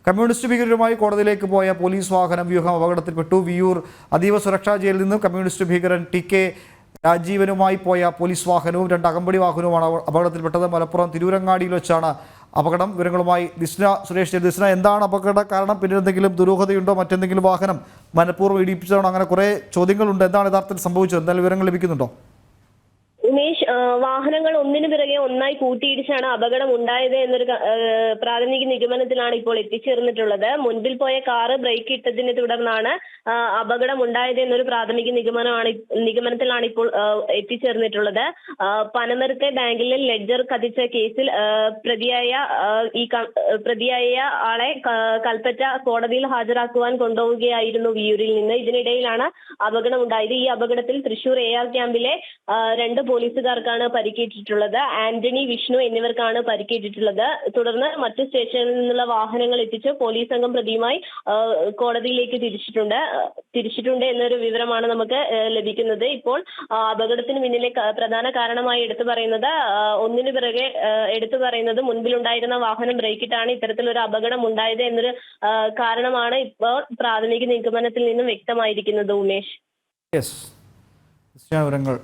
Communist ഭീകരരുമായി കോടതിയിലേക്ക് പോയ police വാഹനം വ്യൂഹം അപകടത്തിൽപ്പെട്ടു. വിയൂർ അതീവ സുരക്ഷാ ജയിലിൽ നിന്നും കമ്മ്യൂണിസ്റ്റ് ഭീകരൻ TK രാജീവനുമായി പോയ പോലീസ് വാഹനവും 2 അകമ്പടി വാഹനവുമാണ് അപകടത്തിൽപ്പെട്ടത്. മലപ്പുറം തിരൂരങ്ങാടിയിൽ വെച്ചാണ് അപകടം. വിവരങ്ങളുമായി ദിസ്ന സുരേഷ്. ദിസ്ന, എന്താണ് അപകട കാരണം? പിന്നീട് എന്തെങ്കിലും ദുരൂഹതയുണ്ടോ? മറ്റെന്തെങ്കിലും വാഹനം മനഃപൂർവ്വം ഇടിപ്പിച്ചതാണോ? അങ്ങനെ കുറേ ചോദ്യങ്ങളുണ്ട്. എന്താണ് യഥാർത്ഥത്തിൽ സംഭവിച്ചത്? എന്തായാലും വിവരങ്ങൾ ലഭിക്കുന്നുണ്ടോ? ഉമേഷ്, വാഹനങ്ങൾ ഒന്നിനു പിറകെ ഒന്നായി കൂട്ടിയിടിച്ചാണ് അപകടം ഉണ്ടായത് എന്നൊരു പ്രാഥമിക നിഗമനത്തിലാണ് ഇപ്പോൾ എത്തിച്ചേർന്നിട്ടുള്ളത്. മുൻപിൽ പോയ കാറ് ബ്രേക്ക് ഇട്ടതിനെ തുടർന്നാണ് അപകടം ഉണ്ടായത് എന്നൊരു പ്രാഥമിക നിഗമനത്തിലാണ് ഇപ്പോൾ എത്തിച്ചേർന്നിട്ടുള്ളത്. പനമരത്തെ ബാങ്കിലെ ലെഡ്ജർ കത്തിച്ച കേസിൽ പ്രതിയായ ആളെ കൽപ്പറ്റ കോടതിയിൽ ഹാജരാക്കുവാൻ കൊണ്ടുപോവുകയായിരുന്നു വിയൂരിൽ നിന്ന്. ഇതിനിടയിലാണ് അപകടം ഉണ്ടായത്. ഈ അപകടത്തിൽ തൃശൂർ AR ക്യാമ്പിലെ 2 പോലീസുകാർക്കാണ് പരിക്കേറ്റിട്ടുള്ളത്. ആന്റണി, വിഷ്ണു എന്നിവർക്കാണ് പരിക്കേറ്റിട്ടുള്ളത്. തുടർന്ന് മറ്റു സ്റ്റേഷനിൽ നിന്നുള്ള വാഹനങ്ങൾ എത്തിച്ച് പോലീസ് സംഘം പ്രതിയുമായി കോടതിയിലേക്ക് തിരിച്ചിട്ടുണ്ട് എന്നൊരു വിവരമാണ് നമുക്ക് ലഭിക്കുന്നത്. ഇപ്പോൾ അപകടത്തിന് പിന്നിലെ പ്രധാന കാരണമായി എടുത്തു പറയുന്നത് മുൻപിലുണ്ടായിരുന്ന വാഹനം ബ്രേക്കിട്ടാണ് ഇത്തരത്തിലൊരു അപകടം ഉണ്ടായത് എന്നൊരു കാരണമാണ് ഇപ്പോൾ പ്രാഥമിക നിഗമനത്തിൽ നിന്നും വ്യക്തമായിരിക്കുന്നത്. ഉമേഷ്, വിവരങ്ങൾ